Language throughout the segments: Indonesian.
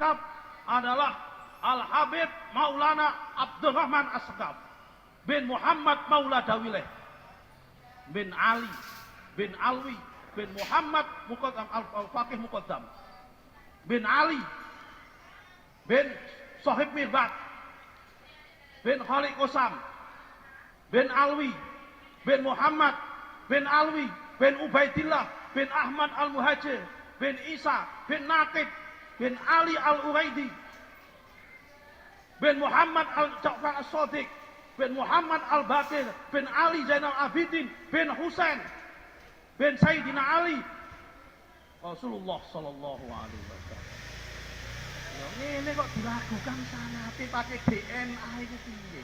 As-Sekaf adalah Al-Habib Maulana Abdurrahman As-Sekaf bin Muhammad Maula Dawileh bin Ali bin Alwi bin Muhammad Muqaddam Al-Faqih Muqaddam bin Ali bin Sohib Mirbat bin Khaliq Qasam bin Alwi bin Muhammad bin Alwi bin Ubaidillah bin Ahmad Al-Muhajir bin Isa bin Naqib bin Ali Al-Uraidi bin Muhammad Al-Ja'far As-Sadiq bin Muhammad Al-Baqir bin Ali Zainal Abidin bin Husain bin Sayyidina Ali Rasulullah sallallahu alaihi wasallam. Ini kok dilakukan sanate pakai DNA itu piye?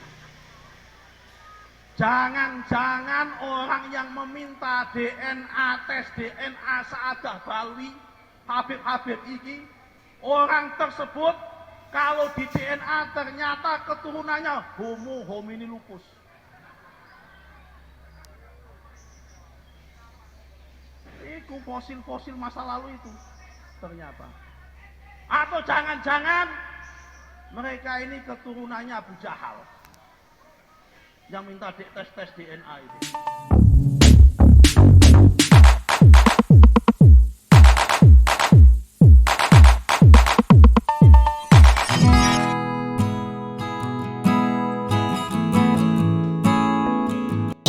Jangan-jangan orang yang meminta DNA, tes DNA Sa'adah Balwi, Habib-Habib ini, orang tersebut kalau di DNA ternyata keturunannya Homo homini lupus. Itu fosil-fosil masa lalu itu ternyata. Atau jangan-jangan mereka ini keturunannya Abu Jahal yang minta tes DNA itu.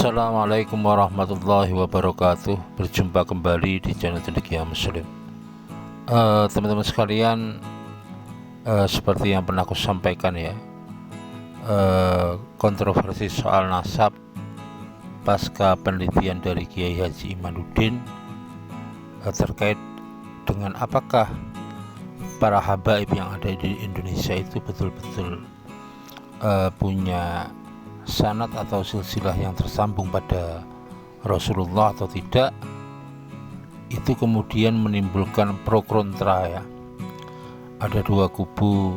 Assalamualaikum warahmatullahi wabarakatuh. Berjumpa kembali di channel Cendekia Muslim. Teman-teman sekalian, seperti yang pernah aku sampaikan ya, kontroversi soal nasab pasca penelitian dari Kiai Haji Imaduddin terkait dengan apakah para habaib yang ada di Indonesia itu betul-betul punya sanad atau silsilah yang tersambung pada Rasulullah atau tidak. Itu kemudian menimbulkan pro kontra ya. Ada dua kubu,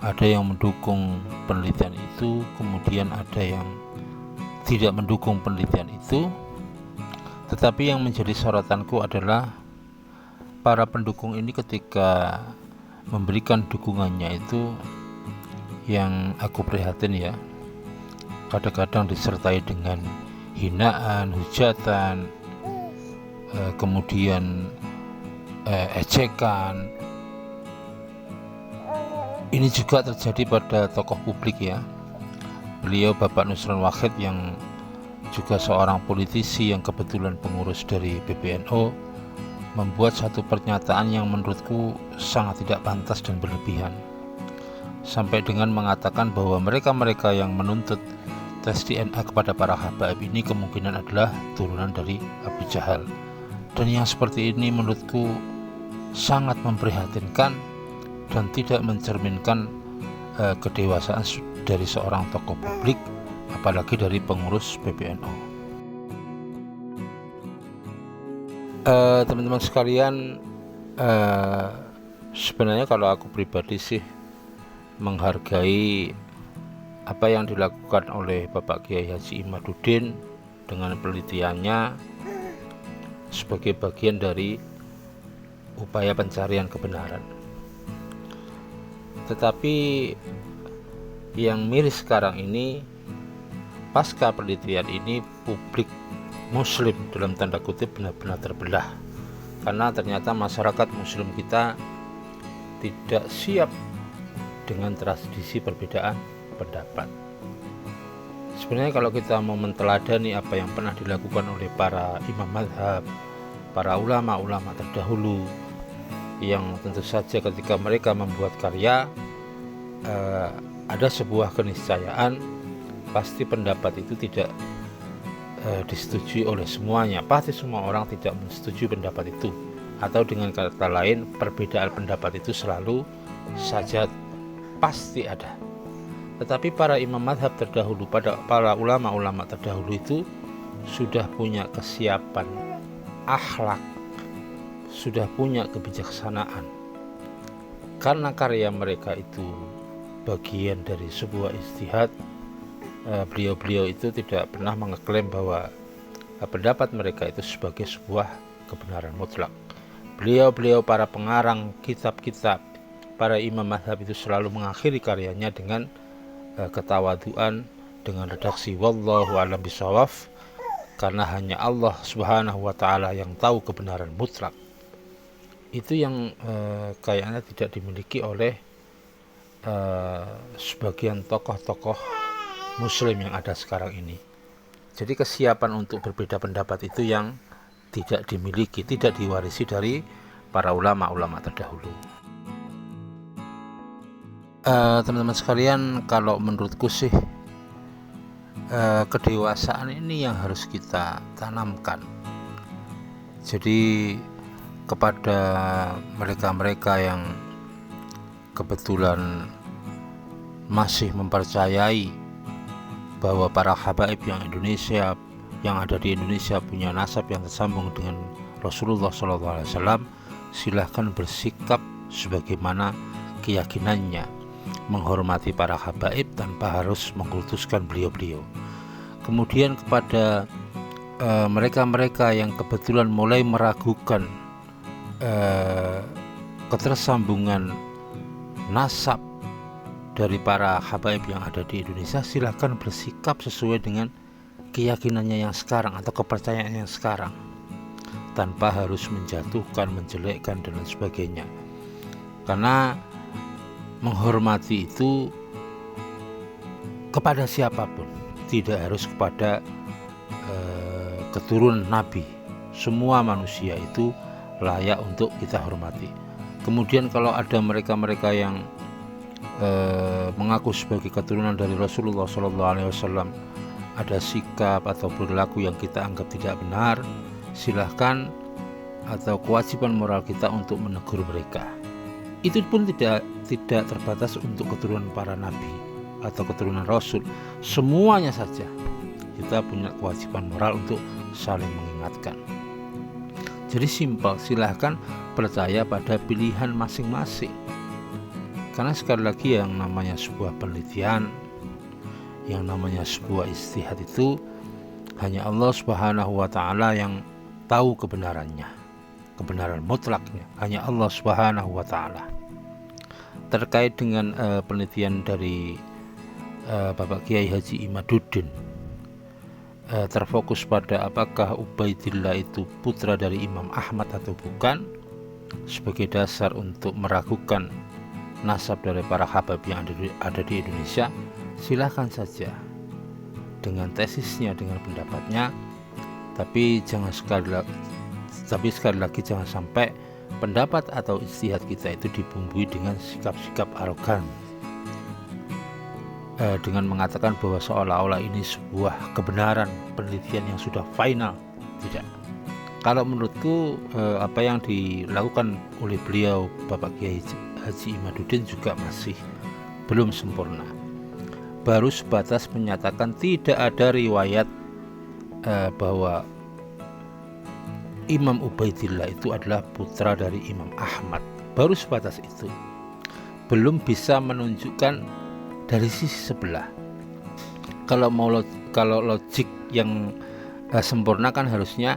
ada yang mendukung penelitian itu, kemudian ada yang tidak mendukung penelitian itu. Tetapi yang menjadi sorotanku adalah para pendukung ini ketika memberikan dukungannya itu, yang aku prihatin ya, kadang-kadang disertai dengan hinaan, hujatan, kemudian ejekan. Ini juga terjadi pada tokoh publik ya. Beliau Bapak Nusron Wahid yang juga seorang politisi yang kebetulan pengurus dari PBNU membuat satu pernyataan yang menurutku sangat tidak pantas dan berlebihan, sampai dengan mengatakan bahwa mereka-mereka yang menuntut tes DNA kepada para habaib ini kemungkinan adalah turunan dari Abu Jahal. Dan yang seperti ini menurutku sangat memprihatinkan dan tidak mencerminkan kedewasaan dari seorang tokoh publik, apalagi dari pengurus PBNU. Teman-teman sekalian, sebenarnya kalau aku pribadi sih menghargai apa yang dilakukan oleh Bapak Kiai Haji Imaduddin dengan penelitiannya sebagai bagian dari upaya pencarian kebenaran. Tetapi yang miris sekarang ini, pasca penelitian ini publik muslim dalam tanda kutip benar-benar terbelah, karena ternyata masyarakat muslim kita tidak siap dengan tradisi perbedaan pendapat. Sebenarnya kalau kita mau menteladani apa yang pernah dilakukan oleh para imam mazhab, para ulama-ulama terdahulu, yang tentu saja ketika mereka membuat karya ada sebuah keniscayaan pasti pendapat itu tidak disetujui oleh semuanya. Pasti semua orang tidak menyetujui pendapat itu, atau dengan kata lain perbedaan pendapat itu selalu saja pasti ada. Tetapi para imam mazhab terdahulu, pada para ulama-ulama terdahulu itu sudah punya kesiapan akhlak, sudah punya kebijaksanaan, karena karya mereka itu bagian dari sebuah ijtihad. Beliau-beliau itu tidak pernah mengeklaim bahwa pendapat mereka itu sebagai sebuah kebenaran mutlak. Beliau-beliau para pengarang kitab-kitab para imam mazhab itu selalu mengakhiri karyanya dengan ketawaduan, dengan redaksi wallahu a'lam bishawab, karena hanya Allah Subhanahu wa taala yang tahu kebenaran mutlak. Itu yang kayaknya tidak dimiliki oleh sebagian tokoh-tokoh muslim yang ada sekarang ini. Jadi kesiapan untuk berbeda pendapat itu yang tidak dimiliki, tidak diwarisi dari para ulama-ulama terdahulu. Teman-teman sekalian, kalau menurutku sih kedewasaan ini yang harus kita tanamkan. Jadi kepada mereka-mereka yang kebetulan masih mempercayai bahwa para habaib yang ada di Indonesia punya nasab yang tersambung dengan Rasulullah SAW, silahkan bersikap sebagaimana keyakinannya, menghormati para habaib tanpa harus mengkultuskan beliau-beliau. Kemudian kepada mereka-mereka yang kebetulan mulai meragukan ketersambungan nasab dari para habaib yang ada di Indonesia, silahkan bersikap sesuai dengan keyakinannya yang sekarang atau kepercayaannya yang sekarang, tanpa harus menjatuhkan, menjelekkan dan lain sebagainya. Karena menghormati itu kepada siapapun, tidak harus kepada keturunan Nabi. Semua manusia itu layak untuk kita hormati. Kemudian kalau ada mereka-mereka yang mengaku sebagai keturunan dari Rasulullah SAW, ada sikap atau perilaku yang kita anggap tidak benar, silahkan atau kewajiban moral kita untuk menegur mereka. Itu pun tidak terbatas untuk keturunan para nabi atau keturunan rasul, semuanya saja kita punya kewajiban moral untuk saling mengingatkan. Jadi simpel, silahkan percaya pada pilihan masing-masing. Karena sekali lagi, yang namanya sebuah penelitian, yang namanya sebuah ijtihad itu hanya Allah Subhanahu wa taala yang tahu kebenarannya, kebenaran mutlaknya hanya Allah Subhanahu wa taala. Terkait dengan penelitian dari Bapak Kiai Haji Imaduddin, terfokus pada apakah Ubaidillah itu putra dari Imam Ahmad atau bukan, sebagai dasar untuk meragukan nasab dari para habaib yang ada di Indonesia, silahkan saja dengan tesisnya, dengan pendapatnya, tapi sekali lagi jangan sampai pendapat atau ijtihad kita itu dibumbui dengan sikap-sikap arogan, dengan mengatakan bahwa seolah-olah ini sebuah kebenaran penelitian yang sudah final. Tidak. Kalau menurutku apa yang dilakukan oleh beliau Bapak Kiai Haji Imaduddin juga masih belum sempurna. Baru sebatas menyatakan tidak ada riwayat bahwa Imam Ubaidillah itu adalah putra dari Imam Ahmad. Baru sebatas itu. Belum bisa menunjukkan dari sisi sebelah. Kalau logik yang sempurna kan harusnya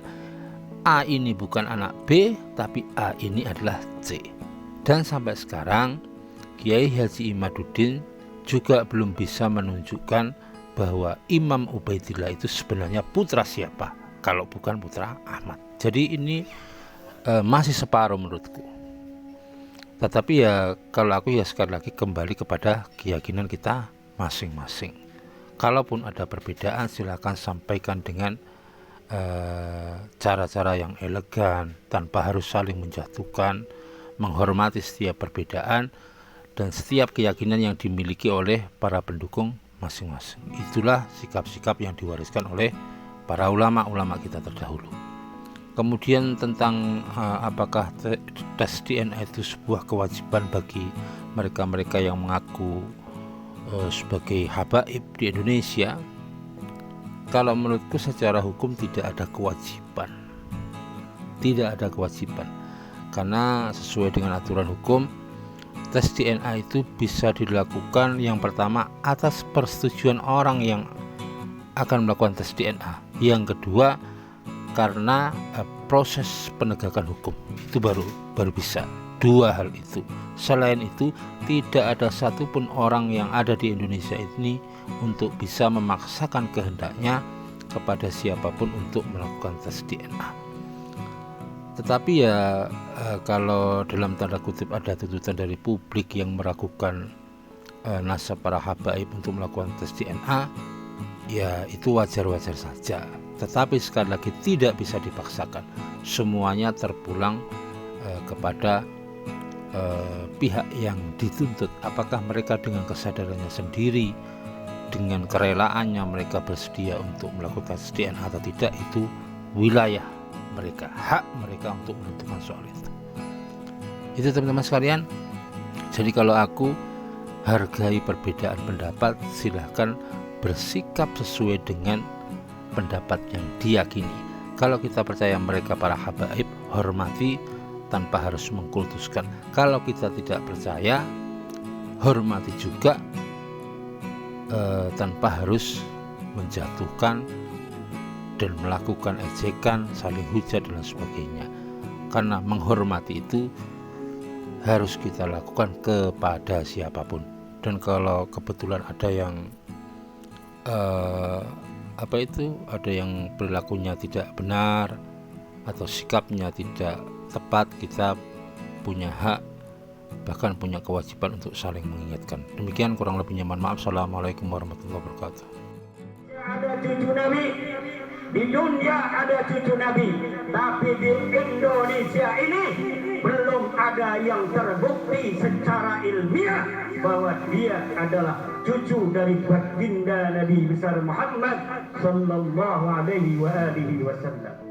A ini bukan anak B, tapi A ini adalah C. Dan sampai sekarang Kiai Haji Imaduddin juga belum bisa menunjukkan bahwa Imam Ubaidillah itu sebenarnya putra siapa kalau bukan putra Ahmad. Jadi ini masih separuh menurutku. Tetapi ya kalau aku ya sekali lagi kembali kepada keyakinan kita masing-masing. Kalaupun ada perbedaan, silakan sampaikan dengan cara-cara yang elegan, tanpa harus saling menjatuhkan, menghormati setiap perbedaan dan setiap keyakinan yang dimiliki oleh para pendukung masing-masing. Itulah sikap-sikap yang diwariskan oleh para ulama-ulama kita terdahulu. Kemudian tentang apakah tes DNA itu sebuah kewajiban bagi mereka-mereka yang mengaku sebagai habaib di Indonesia, kalau menurutku secara hukum tidak ada kewajiban. Tidak ada kewajiban. Karena sesuai dengan aturan hukum, tes DNA itu bisa dilakukan yang pertama atas persetujuan orang yang akan melakukan tes DNA. Yang kedua, karena proses penegakan hukum itu baru bisa. dua hal itu. Selain itu, tidak ada satupun orang yang ada di Indonesia ini untuk bisa memaksakan kehendaknya kepada siapapun untuk melakukan tes DNA. Tetapi ya kalau dalam tanda kutip ada tuntutan dari publik yang meragukan nasab para habaib untuk melakukan tes DNA, ya itu wajar-wajar saja. Tetapi sekali lagi tidak bisa dipaksakan. Semuanya terpulang kepada pihak yang dituntut. Apakah mereka dengan kesadarannya sendiri, dengan kerelaannya mereka bersedia untuk melakukan tes DNA atau tidak, itu wilayah mereka, hak mereka untuk menentukan soal itu. Itu teman-teman sekalian. Jadi kalau aku hargai perbedaan pendapat, silahkan bersikap sesuai dengan pendapat yang diyakini. Kalau kita percaya mereka para habaib, hormati tanpa harus mengkultuskan. Kalau kita tidak percaya, hormati juga tanpa harus menjatuhkan dan melakukan ejekan, saling hujat dan sebagainya. Karena menghormati itu harus kita lakukan kepada siapapun. Dan kalau kebetulan ada yang ada yang perilakunya tidak benar atau sikapnya tidak tepat, kita punya hak, bahkan punya kewajiban untuk saling mengingatkan. Demikian kurang lebihnya, mohon maaf. Assalamualaikum warahmatullahi wabarakatuh. Ada cucu Nabi, di dunia ada cucu Nabi, tapi di Indonesia ini belum ada yang terbukti secara ilmiah bahwa dia adalah cucu dari baginda Nabi besar Muhammad sallallahu alaihi wasallam.